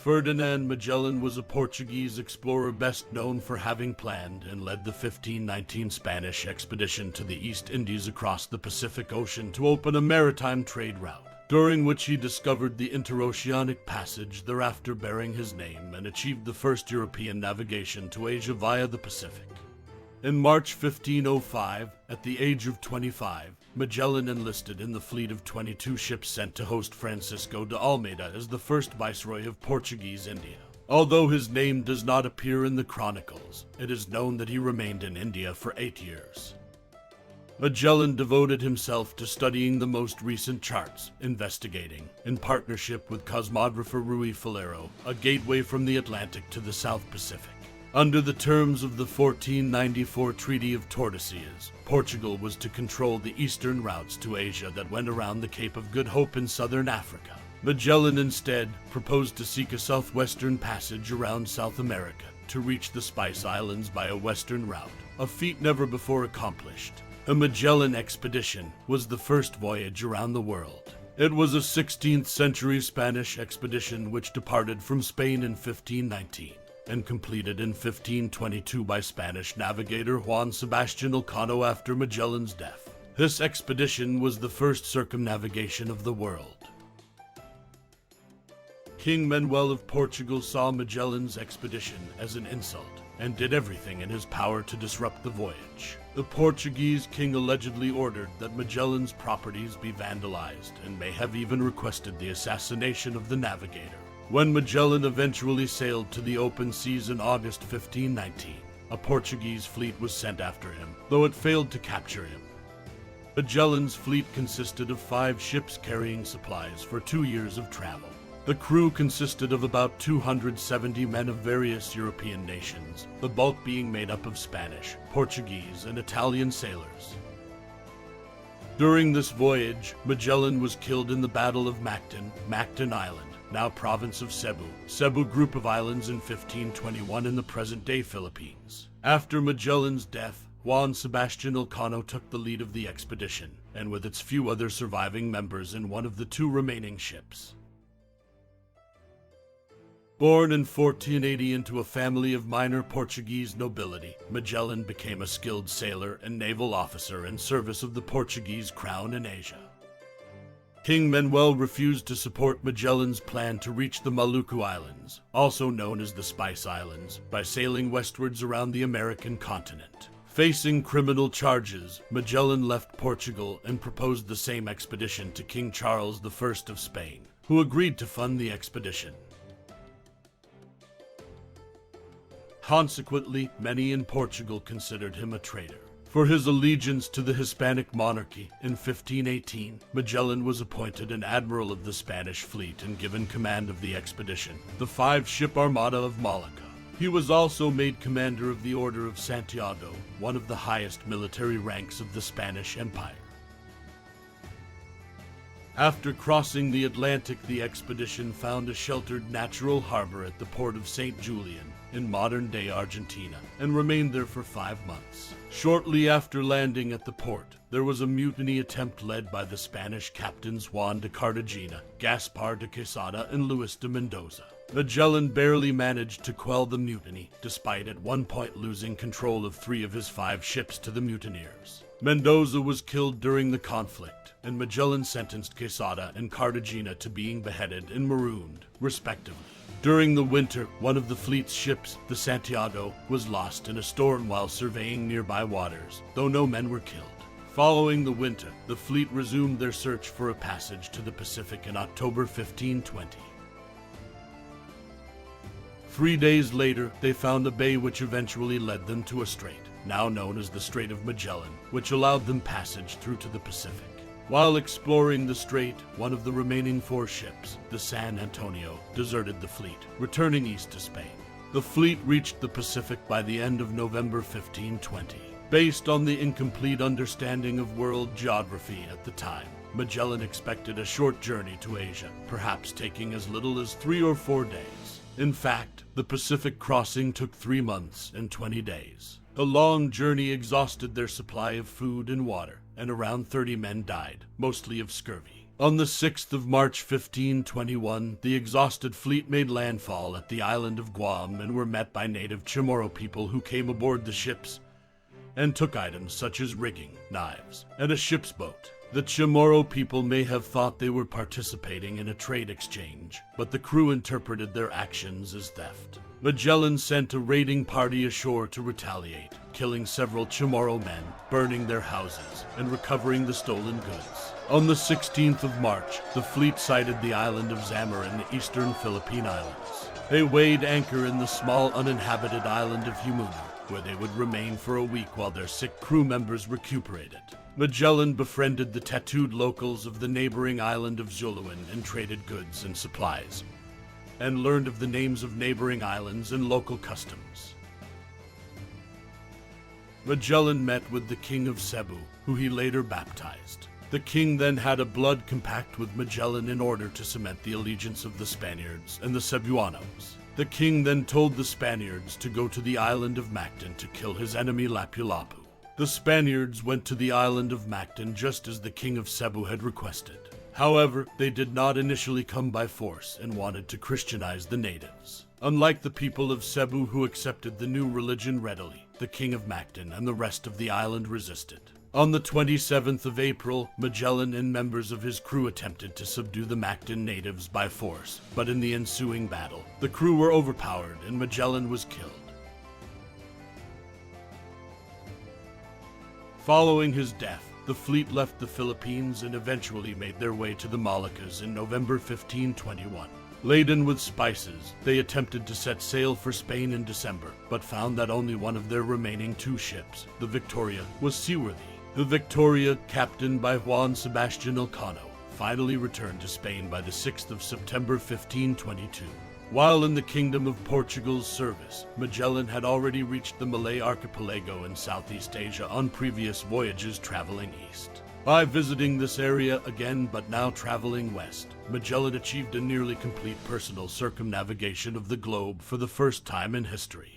Ferdinand Magellan was a Portuguese explorer best known for having planned and led the 1519 Spanish expedition to the East Indies across the Pacific Ocean to open a maritime trade route, during which he discovered the interoceanic passage, thereafter bearing his name, and achieved the first European navigation to Asia via the Pacific. In March 1505, at the age of 25, Magellan enlisted in the fleet of 22 ships sent to host Francisco de Almeida as the first viceroy of Portuguese India. Although his name does not appear in the chronicles, it is known that he remained in India for 8 years. Magellan devoted himself to studying the most recent charts, investigating, in partnership with cosmographer Rui Falero, a gateway from the Atlantic to the South Pacific. Under the terms of the 1494 Treaty of Tordesillas, Portugal was to control the eastern routes to Asia that went around the Cape of Good Hope in southern Africa. Magellan instead proposed to seek a southwestern passage around South America to reach the Spice Islands by a western route, a feat never before accomplished. A Magellan expedition was the first voyage around the world. It was a 16th century Spanish expedition which departed from Spain in 1519. And completed in 1522 by Spanish navigator Juan Sebastian Elcano after Magellan's death. This expedition was the first circumnavigation of the world. King Manuel of Portugal saw Magellan's expedition as an insult and did everything in his power to disrupt the voyage. The Portuguese king allegedly ordered that Magellan's properties be vandalized and may have even requested the assassination of the navigator. When Magellan eventually sailed to the open seas in August 1519, a Portuguese fleet was sent after him, though it failed to capture him. Magellan's fleet consisted of 5 ships carrying supplies for 2 years of travel. The crew consisted of about 270 men of various European nations, the bulk being made up of Spanish, Portuguese, and Italian sailors. During this voyage, Magellan was killed in the Battle of Mactan Island, now province of Cebu group of islands in 1521 in the present-day Philippines. After Magellan's death, Juan Sebastian Elcano took the lead of the expedition, and with its few other surviving members in one of the 2 remaining ships. Born in 1480 into a family of minor Portuguese nobility, Magellan became a skilled sailor and naval officer in service of the Portuguese crown in Asia. King Manuel refused to support Magellan's plan to reach the Maluku Islands, also known as the Spice Islands, by sailing westwards around the American continent. Facing criminal charges, Magellan left Portugal and proposed the same expedition to King Charles I of Spain, who agreed to fund the expedition. Consequently, many in Portugal considered him a traitor. For his allegiance to the Hispanic monarchy, in 1518, Magellan was appointed an admiral of the Spanish fleet and given command of the expedition, the 5-ship Armada of Malacca. He was also made commander of the Order of Santiago, one of the highest military ranks of the Spanish Empire. After crossing the Atlantic, the expedition found a sheltered natural harbor at the port of St. Julian, in modern-day Argentina, and remained there for 5 months. Shortly after landing at the port, there was a mutiny attempt led by the Spanish captains Juan de Cartagena, Gaspar de Quesada, and Luis de Mendoza. Magellan barely managed to quell the mutiny, despite at one point losing control of 3 of his 5 ships to the mutineers. Mendoza was killed during the conflict, and Magellan sentenced Quesada and Cartagena to being beheaded and marooned, respectively. During the winter, one of the fleet's ships, the Santiago, was lost in a storm while surveying nearby waters, though no men were killed. Following the winter, the fleet resumed their search for a passage to the Pacific in October 1520. 3 days later, they found a bay which eventually led them to a strait, now known as the Strait of Magellan, which allowed them passage through to the Pacific. While exploring the strait, one of the remaining 4 ships, the San Antonio, deserted the fleet, returning east to Spain. The fleet reached the Pacific by the end of November 1520. Based on the incomplete understanding of world geography at the time, Magellan expected a short journey to Asia, perhaps taking as little as 3 or 4 days. In fact, the Pacific crossing took 3 months and 20 days. The long journey exhausted their supply of food and water, and around 30 men died, mostly of scurvy. On the 6th of March 1521, the exhausted fleet made landfall at the island of Guam and were met by native Chamorro people who came aboard the ships and took items such as rigging, knives, and a ship's boat. The Chamorro people may have thought they were participating in a trade exchange, but the crew interpreted their actions as theft. Magellan sent a raiding party ashore to retaliate, killing several Chamorro men, burning their houses, and recovering the stolen goods. On the 16th of March, the fleet sighted the island of Zamor in the eastern Philippine Islands. They weighed anchor in the small uninhabited island of Himuna, where they would remain for a week while their sick crew members recuperated. Magellan befriended the tattooed locals of the neighboring island of Zuluan and traded goods and supplies, and learned of the names of neighboring islands and local customs. Magellan met with the king of Cebu, who he later baptized. The king then had a blood compact with Magellan in order to cement the allegiance of the Spaniards and the Cebuanos. The king then told the Spaniards to go to the island of Mactan to kill his enemy Lapu-Lapu. The Spaniards went to the island of Mactan just as the king of Cebu had requested. However, they did not initially come by force and wanted to Christianize the natives. Unlike the people of Cebu who accepted the new religion readily, the king of Mactan and the rest of the island resisted. On the 27th of April, Magellan and members of his crew attempted to subdue the Mactan natives by force, but in the ensuing battle, the crew were overpowered and Magellan was killed. Following his death, the fleet left the Philippines and eventually made their way to the Moluccas in November 1521. Laden with spices, they attempted to set sail for Spain in December, but found that only one of their remaining 2 ships, the Victoria, was seaworthy. The Victoria, captained by Juan Sebastian Elcano, finally returned to Spain by the 6th of September 1522. While in the Kingdom of Portugal's service, Magellan had already reached the Malay archipelago in Southeast Asia on previous voyages traveling east. By visiting this area again but now traveling west, Magellan achieved a nearly complete personal circumnavigation of the globe for the first time in history.